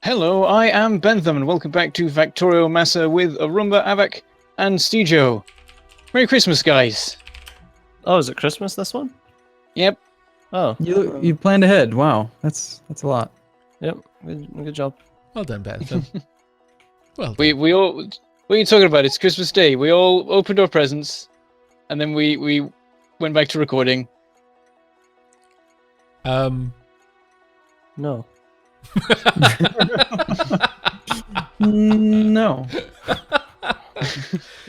Hello, I am Bentham, and welcome back to Factorio MASA with Arumba, Aavak, and Stejo. Merry Christmas, guys. Oh, is it Christmas, this one? Yep. Oh. You planned ahead. Wow, that's a lot. Yep, good job. Well done, Bentham. Well done. We all... What are you talking about? It's Christmas Day. We all opened our presents, and then we went back to recording. No. No.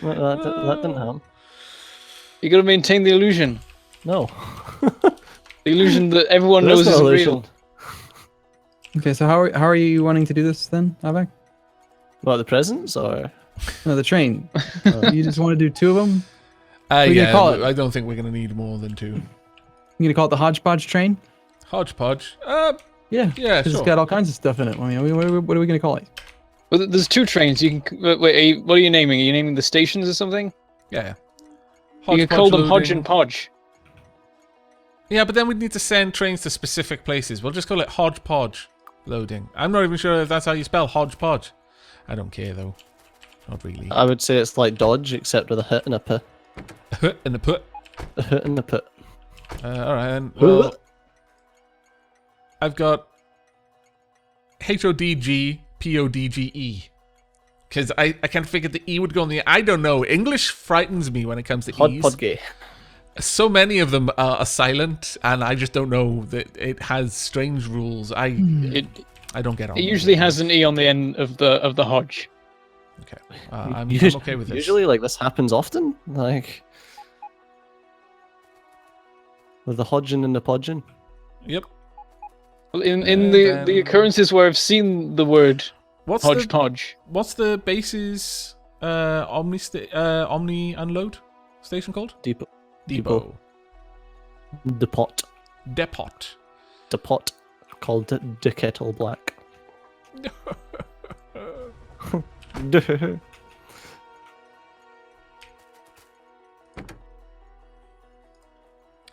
That didn't happen. You gotta maintain the illusion. No. The illusion that everyone There is knows no isn't illusion. real. Okay, so how are you wanting to do this then, Aavak? What, the presents, or? No, the train. You just want to do two of them? What are you yeah, gonna call it? I don't think we're going to need more than two. You gonna call it the hodgepodge train? Hodgepodge. Yeah. Yeah, Because sure. it's got all kinds of stuff in it. I mean, what are we gonna call it? Well, there's two trains. You can... Wait, what are you naming? Are you naming the stations or something? Yeah. You can call them Hodge loading. and Podge. Yeah, but then we'd need to send trains to specific places. We'll just call it Hodgepodge loading. I'm not even sure if that's how you spell Hodgepodge. I don't care, though. Not really. I would say it's like Dodge, except with a hit and a p. In the put. A hit and a put. Alright, then. Well, I've got HODGPODGE. Because I can't figure the E would go on the... I don't know. English frightens me when it comes to E's. Hodgepodge. So many of them are silent, and I just don't know that it has strange rules. I don't get on. It usually has an E on the end of the Hodge. Okay, I'm okay with this. Usually, like, this happens often. Like, with the hodging and the podging. Yep. Well, in the occurrences where I've seen the word What's hodgepodge. What's the base's Omni unload station called? Depot. Depot. Depot. Depot. Depot. Called the Kettle Black.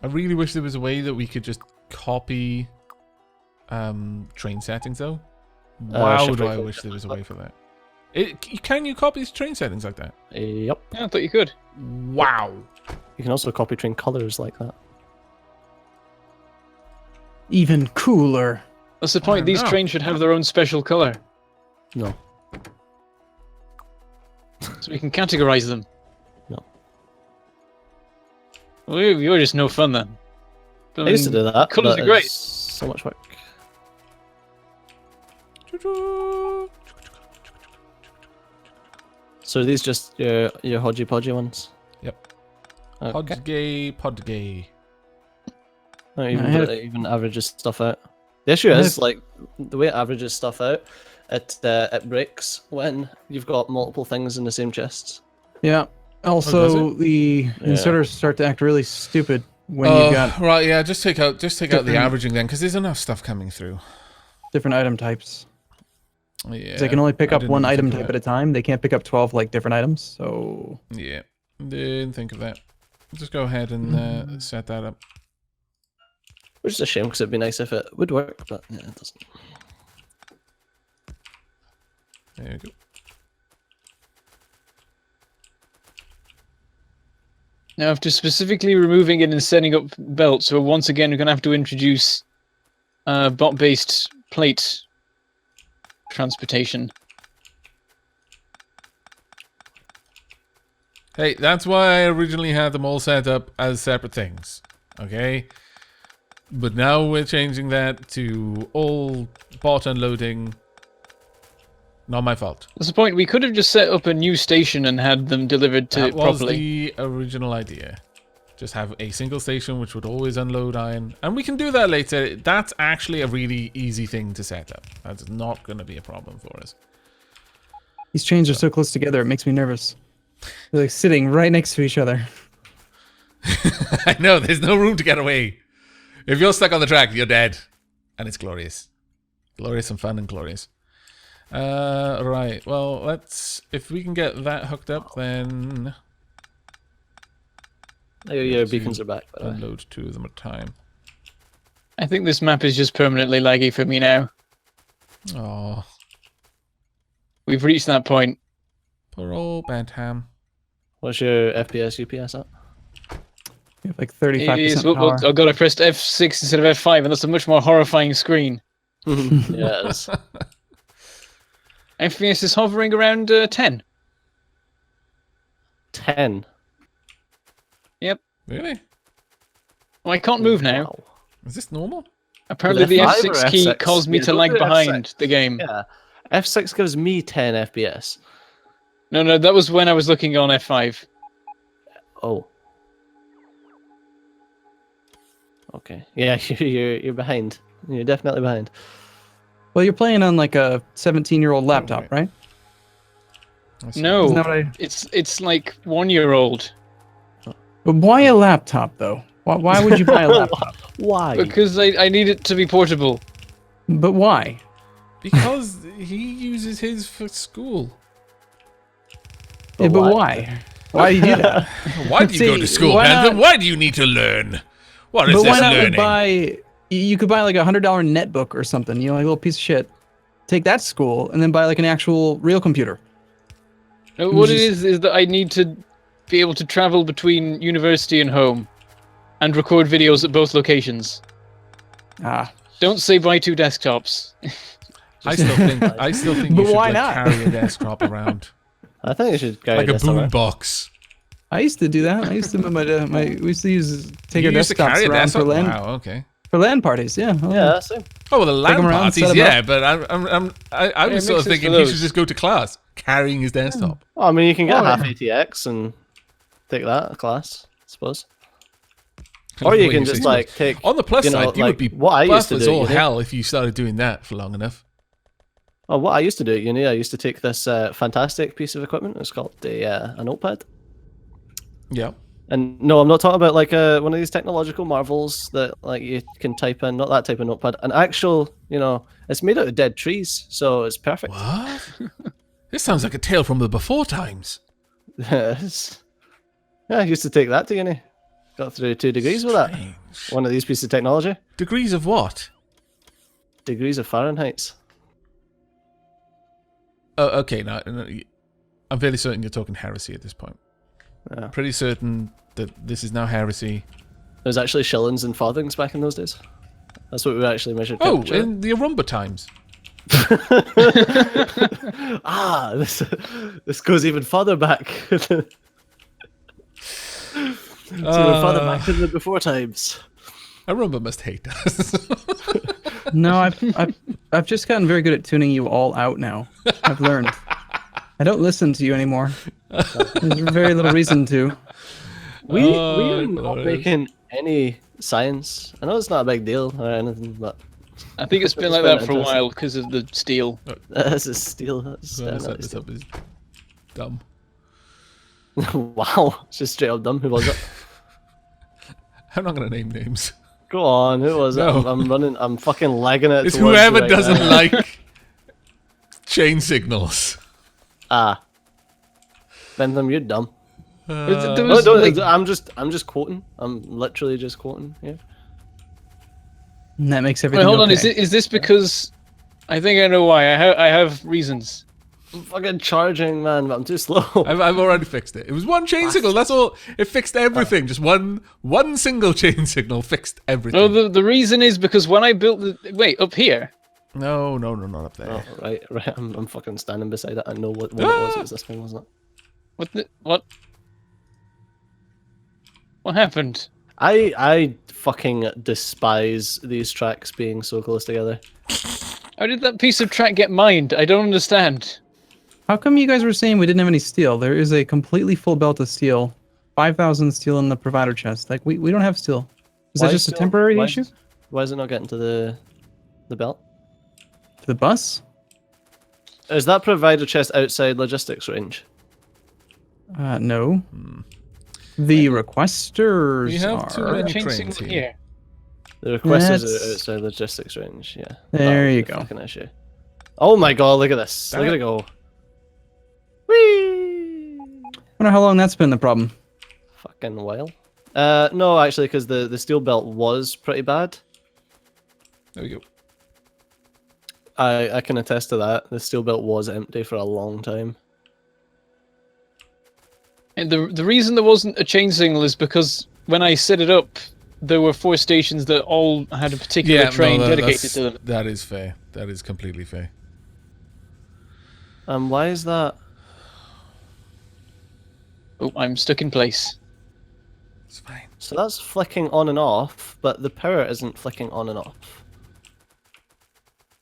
I really wish there was a way that we could just copy train settings, though. Wow, should do we- I wish there was a way for that. Can you copy train settings like that? Yep. Yeah, I thought you could. Wow. You can also copy train colors like that. Even cooler. That's the point. don't These know. trains should have their own special color, No. so we can categorize them. No. Well, you're just no fun then. I used to do that. Colours but are great. it's so much work. So are these just your hodgy podgy ones? Yep. Okay. Podgay. No, I had it even averages stuff out. The issue is, like, the way it averages stuff out, it breaks when you've got multiple things in the same chests. Yeah. does Also, the inserters start to act really stupid when you've got Right, yeah, just take out the different- averaging then, because there's enough stuff coming through. different item types. Yeah. They can only pick I up didn't one think item of type that. at a time. They can't pick up 12 like different items. So Yeah, didn't think of that. Just go ahead and set that up. Which is a shame, because it'd be nice if it would work, but yeah, it doesn't. There you go. Now, after specifically removing it and setting up belts, we're once again going to have to introduce bot-based plate transportation. Hey, that's why I originally had them all set up as separate things. Okay? But now we're changing that to all bot unloading. Not my fault. That's the point. We could have just set up a new station and had them delivered to That it was properly. the original idea. Just have a single station which would always unload iron. And we can do that later. That's actually a really easy thing to set up. That's not going to be a problem for us. these trains are so close together, it makes me nervous. They're like sitting right next to each other. I know, there's no room to get away. If you're stuck on the track, you're dead. And it's glorious. Glorious and fun and glorious. Right, well, if we can get that hooked up, then Your beacons are back, by the way. unload 2 of them at a time. I think this map is just permanently laggy for me now. Oh, We've reached that point. Poor old Bantam. What's your FPS UPS at? You have like It 35% is. power. Oh god, I pressed F6 instead of F5, and that's a much more horrifying screen. Yeah, it is. FPS is hovering around 10. 10. Really? Oh, I can't move now. Wow. Is this normal? Apparently the F5 or F6 key F6? caused me Yeah, to don't lag do behind F6. the game. Yeah. F6 gives me 10 FPS. No, that was when I was looking on F5. Oh. Okay. Yeah, you're behind. You're definitely behind. Well, you're playing on like a 17-year-old laptop, right. right? I see. No, Isn't that what I... it's like 1-year-old. But why a laptop, though? Why would you buy a laptop? Why? Because I need it to be portable. But why? Because he uses his for school. Yeah, but why? Why do you do that? Why do you go See, to school, why Panther? not- Why do you need to learn? What is But this why not like learning? buy? You could buy like a $100 netbook or something. You know, like a little piece of shit. Take that to school and then buy like an actual real computer. No, what it Just- is that I need to be able to travel between university and home, and record videos at both locations. Ah, Don't say buy 2 desktops. I still think you But should why like, not? carry a desktop around I think you should carry like a this somewhere. boom box. I used to do that. I used to we used to take You our used to carry desktops a around desktop. for LAN Wow. Okay. parties. Yeah. Oh, Yeah, that's it. Oh well, the LAN 'em around, parties, set 'em yeah. up. But I it was sort makes of sense thinking for he should those. just go to class carrying his desktop. Well, I mean, you can get Oh, half yeah. ATX and take that class, I suppose. Or you Well, can say just so. like take. On the plus you know, side, you like, would be what I used buff to as do. all You know? hell if you started doing that for long enough. Oh, what I used to do at uni, I used to take this fantastic piece of equipment. It's called a notepad. Yeah. And no, I'm not talking about like one of these technological marvels that like you can type in, not that type of notepad. An actual, it's made out of dead trees, so it's perfect. What? This sounds like a tale from the before times. Yes. Yeah, I used to take that to uni. Got through 2 degrees with that. Strange. One of these pieces of technology. Degrees of what? Degrees of Fahrenheit. Oh, okay. No, I'm fairly certain you're talking heresy at this point. Yeah. Pretty certain that this is now heresy. There was actually shillings and farthings back in those days. That's what we actually measured. Oh, temperature at. in the Arumba times. Ah, this goes even farther back. So we're farther back than the before times. Arumba must hate us. No, I've just gotten very good at tuning you all out now. I've learned. I don't listen to you anymore. There's very little reason to. We Oh, are not glorious. making any science. I know it's not a big deal or anything, but I think it's been like that for a while because of the steel. this is steel. That's So I set definitely this steel. up as dumb. Wow, it's just straight up dumb. Who was it? I'm not going to name names. Go on, who was No. it? I'm running. I'm fucking lagging it. It's towards whoever you right doesn't now. like chain signals. Ah, Bentham, you're dumb. There No, was, don't, like- I'm just quoting. I'm literally just quoting. Yeah. And that makes Wait, everything hold on. okay. Is this because I think I know why? I have reasons. I'm fucking charging, man, but I'm too slow. I've already fixed it. It was one chain signal. That's all. It fixed everything. Just one single chain signal fixed everything. No, the reason is because when I built the up here. No, not up there. Oh, right. I'm fucking standing beside it. I know what it was. It was this one, wasn't it? What happened? I fucking despise these tracks being so close together. How did that piece of track get mined? I don't understand. How come you guys were saying we didn't have any steel? There is a completely full belt of steel. 5,000 steel in the provider chest. Like, we don't have steel. Is Why that just a steel? temporary Why- issue? Why is it not getting to the belt? To the bus? Is that provider chest outside logistics range? No. The requesters We have too are... many Chain trains signal here. here. The requesters That's- are outside logistics range. Yeah. There That you was the go. Fucking issue. Oh my god! Look at this. Damn Look at it. it go. Whee! Wonder how long that's been the problem. Fucking while. No, actually, because the steel belt was pretty bad. There we go. I can attest to that. The steel belt was empty for a long time. And the reason there wasn't a chain signal is because when I set it up, there were 4 stations that all had a particular train dedicated to them. That is fair. That is completely fair. Why is that? Oh, I'm stuck in place. It's fine. So that's flicking on and off, but the power isn't flicking on and off.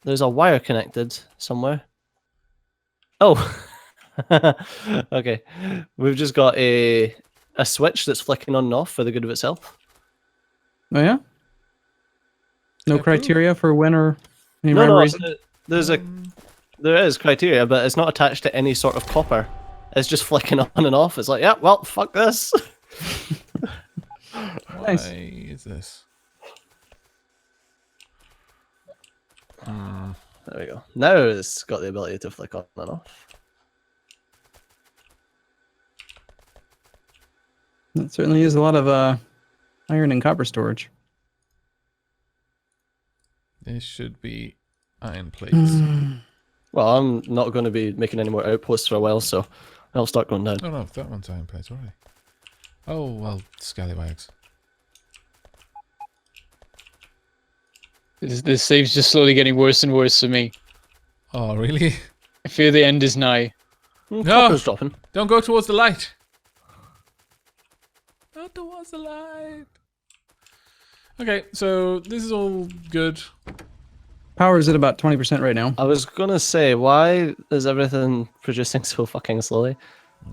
There's a wire connected somewhere. Oh, okay. We've just got a switch that's flicking on and off for the good of itself. Oh yeah. No Okay, criteria for when or any No, rhyme or no. reason? There is criteria, but it's not attached to any sort of copper. It's just flicking on and off. It's like, yeah, well, fuck this. Nice. Why is this? There we go. Now it's got the ability to flick on and off. That certainly is a lot of iron and copper storage. This should be iron plates. Well, I'm not going to be making any more outposts for a while, so I'll start going down. Oh no, that one's iron plates already. Oh well, scallywags. This save's just slowly getting worse and worse for me. Oh really? I fear the end is nigh. Copper's dropping. Don't go towards the light. Not towards the light. Okay, so this is all good. Power's at about 20% right now. I was going to say, why is everything producing so fucking slowly?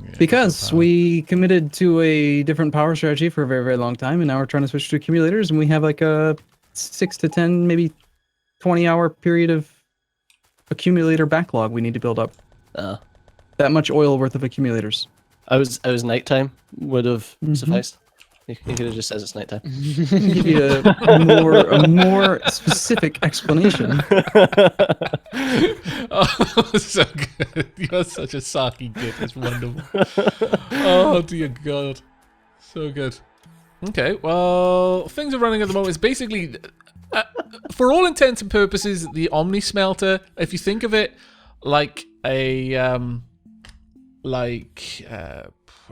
Yeah, Because we committed to a different power strategy for a very, very long time, and now we're trying to switch to accumulators, and we have like a 6 to 10, maybe 20-hour period of accumulator backlog we need to build up. That much oil worth of accumulators. I was nighttime would have sufficed. You could have just said it's nighttime. Give you a more specific explanation. Oh, so good. You're such a Saki kid. It's wonderful. Oh, dear God. So good. Okay, well, things are running at the moment. It's basically, for all intents and purposes, the Omni Smelter, if you think of it like a,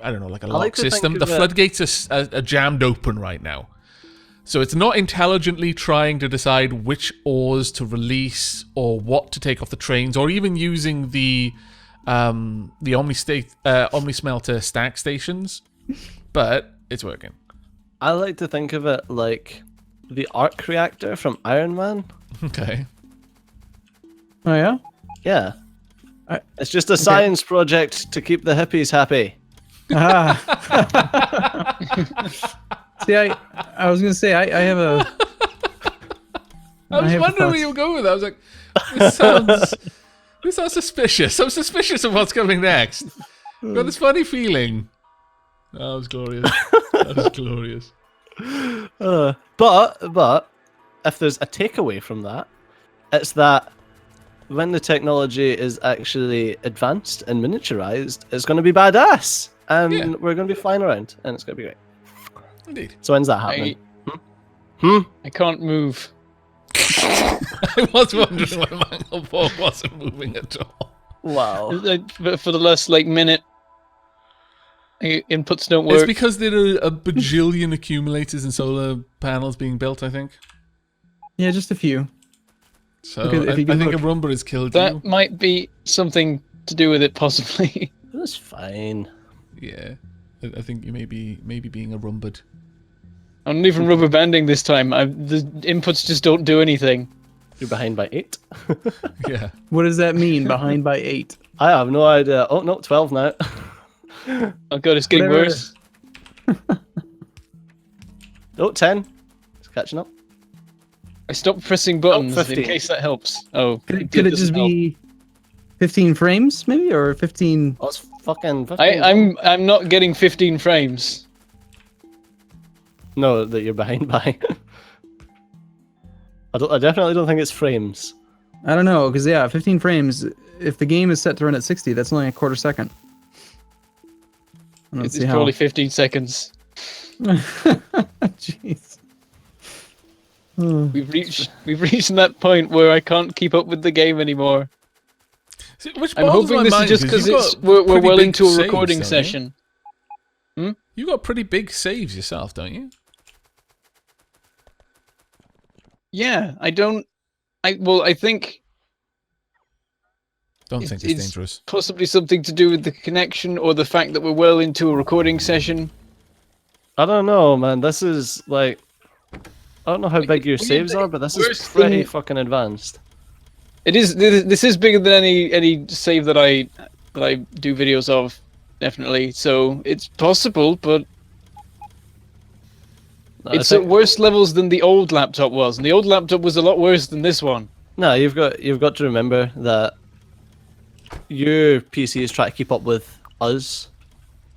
I don't know, like a lock system, the floodgates are jammed open right now. So it's not intelligently trying to decide which ores to release or what to take off the trains, or even using the Omni Smelter stack stations, but it's working. I like to think of it like the arc reactor from Iron Man. Okay. Oh yeah? Yeah. It's just a science project to keep the hippies happy. Ah. See, I was gonna say I have a. I was wondering where you were going with that. I was like, this sounds suspicious. I'm suspicious of what's coming next. I've got this funny feeling. That was glorious. That was glorious. But if there's a takeaway from that, it's that when the technology is actually advanced and miniaturized, it's going to be badass, and we're going to be flying around, and it's going to be great. Indeed. So when's that happening? I can't move. I was wondering why Mangle Ball wasn't moving at all. Wow. But for the last minute, inputs don't work. It's because there are a bajillion accumulators and solar panels being built, I think. Yeah, just a few. So Okay, I think a Rumba has killed you. That might be something to do with it, possibly. That's fine. Yeah. I think you may be being a Rumba'd. I'm not even rubber banding this time. The inputs just don't do anything. You're behind by 8. Yeah. What does that mean? Behind by 8. I have no idea. Oh no, 12 now. Oh god, it's getting Whatever. worse. Oh, 10. It's catching up. I stopped pressing buttons in 15. case that helps. Oh, Could it just doesn't help. be 15 frames, maybe, or 15? Oh, it's fucking 15. I'm not getting 15 frames. No, that you're behind by. I definitely don't think it's frames. I don't know, because 15 frames. If the game is set to run at 60, that's only a quarter second. I don't It's see how. probably 15 seconds. Jeez. We've reached that point where I can't keep up with the game anymore. See, which I'm boggles hoping my this is mind, just because you've got we're pretty well big into a saves, recording don't you? session. You got pretty big saves yourself, don't you? Yeah, I think Don't think it's it's dangerous. possibly something to do with the connection or the fact that we're well into a recording session. I don't know, man. This is like, I don't know how big your weird saves that are, but this it's is worse pretty than- fucking advanced. It is. This is bigger than any save that I do videos of, definitely. So it's possible, but I it's think- at worse levels than the old laptop was, and the old laptop was a lot worse than this one. No, you've got to remember that your PCs try to keep up with us.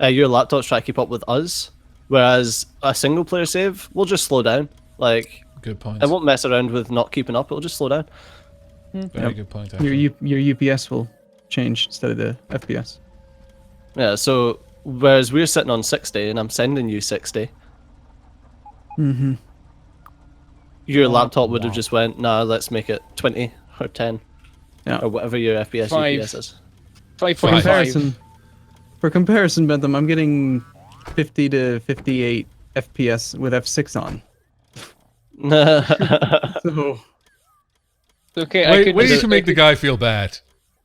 Your laptops try to keep up with us, whereas a single player save will just slow down. Like, Good point. it won't mess around with not keeping up. It'll just slow down. Very good point. Your Actually. your UPS will change instead of the FPS. Yeah. So whereas we're sitting on 60 and I'm sending you 60, Mm-hmm. your laptop would have just went, nah, let's make it 20 or 10 Yeah. or whatever your FPS Five. UPS is. 5.5. For comparison, Bentham, I'm getting 50 to 58 FPS with F6 on. So Okay, I Wait, could way just to make the guy feel bad.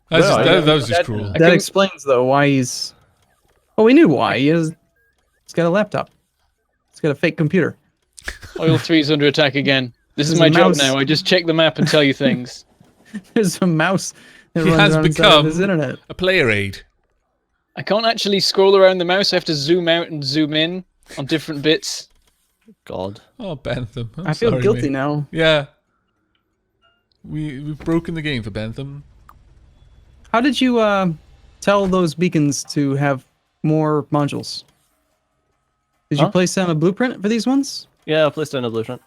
That's Well, just, yeah, that was just that- cruel. I that can- explains though why he's. Well, we knew why. He's got a laptop. He's got a fake computer. Oil 3's under attack again. This is There's my a job mouse. now. I just check the map and tell you things. There's a mouse that He runs has around inside become- of his internet. A player aid. I can't actually scroll around the mouse. I have to zoom out and zoom in on different bits. God. Oh, Bentham. I'm I feel sorry, guilty mate. now. Yeah. We've broken the game for Bentham. How did you tell those beacons to have more modules? Did you Huh? place down a blueprint for these ones? Yeah, I'll place down a blueprint.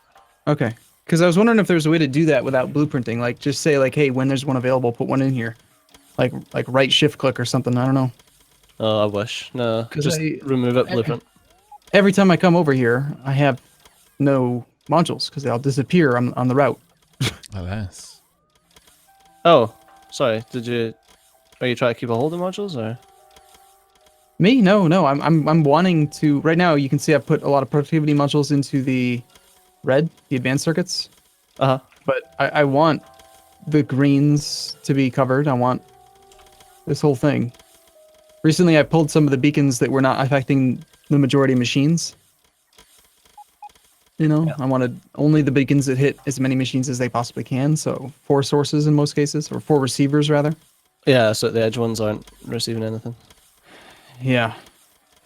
Okay. Because I was wondering if there's a way to do that without blueprinting. Like, just say, like, hey, when there's one available, put one in here. Like right shift click or something. I don't know. Oh, I wish. No, 'Cause just remove it, blueprint. Every time I come over here, I have no modules because they all disappear on the route. Alas. Oh, sorry. Are you trying to keep a hold of modules or? Me? No. I'm wanting to. Right now, you can see I put a lot of productivity modules into the red, the advanced circuits. Uh huh. But I want the greens to be covered. I want this whole thing. Recently, I pulled some of the beacons that were not affecting the majority of machines. You know, I wanted only the beacons that hit as many machines as they possibly can. So 4 sources in most cases, or 4 receivers rather. Yeah, so the edge ones aren't receiving anything. Yeah,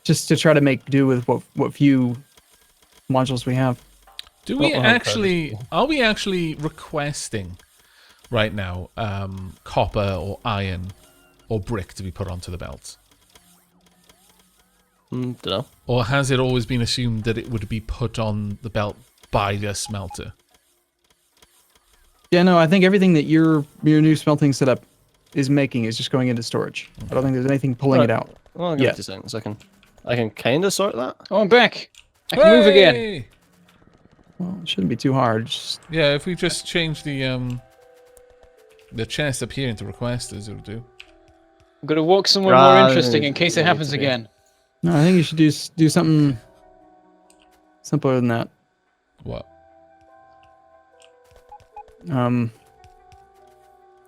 just to try to make do with what few modules we have. Do we Well, actually... Are we actually requesting right now copper or iron or brick to be put onto the belts? Don't know. Or has it always been assumed that it would be put on the belt by the smelter? Yeah, no, I think everything that your new smelting setup is making is just going into storage. I don't think there's anything pulling it out. Well, I'll give Yeah. it 2 seconds. I can kind of sort that. Oh, I'm back. I can move again. Hey! Well, it shouldn't be too hard. Just Yeah, if we just change the chest up here into requesters, it'll do. I'm gonna walk somewhere more Right, interesting in case it need happens to be. again. no, I think you should do something simpler than that. What?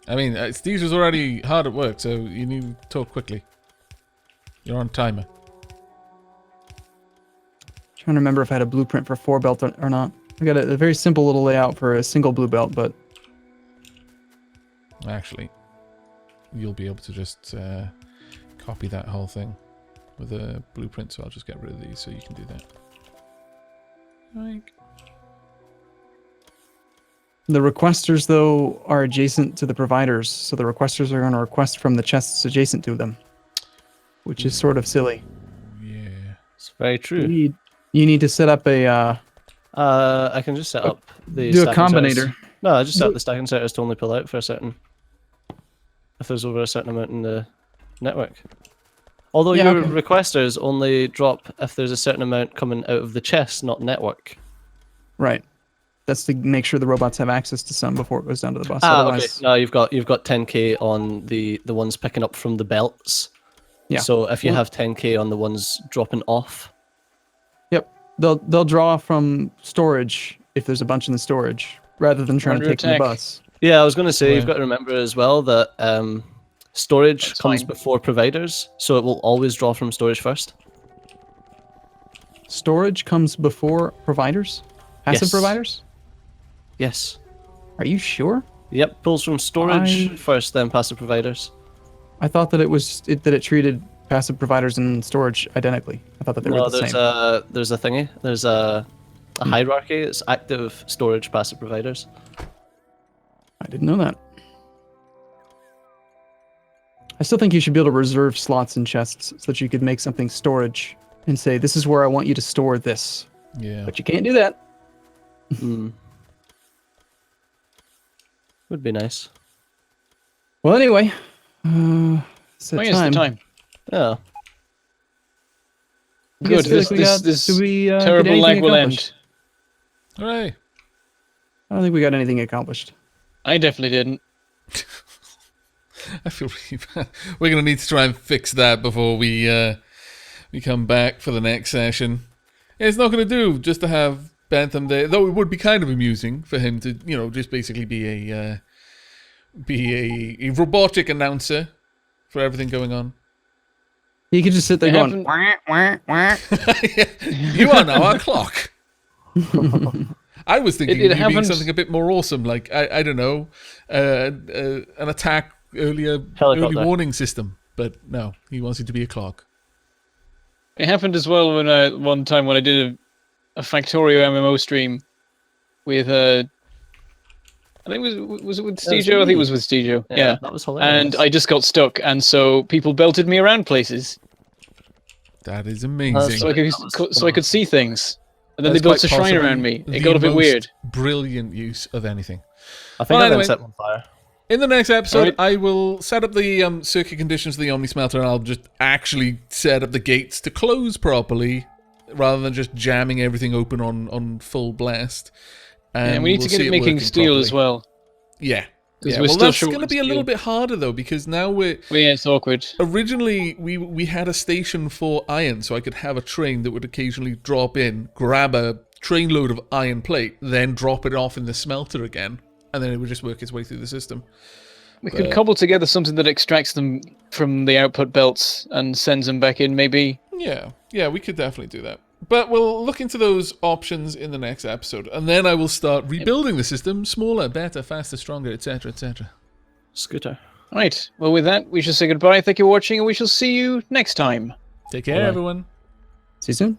I mean, Steve was already hard at work, so you need to talk quickly. You're on timer. Trying to remember if I had a blueprint for 4 belt or not. I got a very simple little layout for a single blue belt, but Actually, you'll be able to just copy that whole thing with a blueprint, so I'll just get rid of these so you can do that. Like, the requesters though are adjacent to the providers, so the requesters are going to request from the chests adjacent to them, which is sort of silly. yeah. It's very true. You need to set up a I can just set up the do a stacking combinator. setters. No, I just set up the stacking setters to only pull out for a certain. If there's over a certain amount in the network. Although Yeah, your okay. requesters only drop if there's a certain amount coming out of the chest, not network. Right. That's to make sure the robots have access to some before it goes down to the bus. Okay. Otherwise, No, you've got 10k on the ones picking up from the belts. Yeah. So if you Well- have 10k on the ones dropping off, yep, they'll draw from storage if there's a bunch in the storage, rather than trying to Under take from the attack. bus. yeah, I was going to say Right. you've got to remember as well that storage That's comes fine. before providers, so it will always draw from storage first. Storage comes before providers, passive Yes. providers. Yes. Are you sure? Yep, pulls from storage I- first, then passive providers. I thought that it treated passive providers and storage identically. I thought that they No, were the there's same. there's a thingy. There's a hierarchy. It's active, storage, passive providers. I didn't know that. I still think you should be able to reserve slots in chests so that you could make something storage and say, this is where I want you to store this. Yeah. But you can't do that. Hmm. Would be nice. Well, anyway, it's Oh, that yes, the time. Yeah. You guys Good. feel This, like we this, got- this did we, get terrible anything lag will accomplished? end. Hooray. I don't think we got anything accomplished. I definitely didn't. I feel really bad. We're gonna need to try and fix that before we come back for the next session. It's not gonna do just to have Bantam there, though it would be kind of amusing for him to, just basically be a robotic announcer for everything going on. You could just sit there It going, happened- wah, wah, wah. You are now our clock. I was thinking It of you being happened- something a bit more awesome, like I don't know, an attack early Helicopter. warning system. But no, he wants you to be a clock. It happened as well when one time when I did a Factorio MMO stream with I think was it with Stejo? I think it was with Stejo. Yeah. That was hilarious. And I just got stuck, and so people belted me around places, That is amazing. so I could see things. And then That's they built quite a shrine possibly around me. It the got a bit most weird. Brilliant use of anything. I think Well, I then anyway. set on fire. In the next episode, Alright. I will set up the circuit conditions of the Omni Smelter, and I'll just actually set up the gates to close properly, rather than just jamming everything open on full blast. And we need we'll to get see it making working steel as properly. well. Yeah. 'Cause Yeah. we're Well, still that's short going to on be a little steel. bit harder though, because now we're Well, yeah, it's awkward. originally we had a station for iron, so I could have a train that would occasionally drop in, grab a trainload of iron plate, then drop it off in the smelter again, and then it would just work its way through the system. We could cobble together something that extracts them from the output belts and sends them back in, maybe. Yeah, we could definitely do that. But we'll look into those options in the next episode, and then I will start rebuilding the system smaller, better, faster, stronger, etc., etc. Scooter. Right. Well, with that, we shall say goodbye. Thank you for watching, and we shall see you next time. Take care, Bye. everyone. See you soon.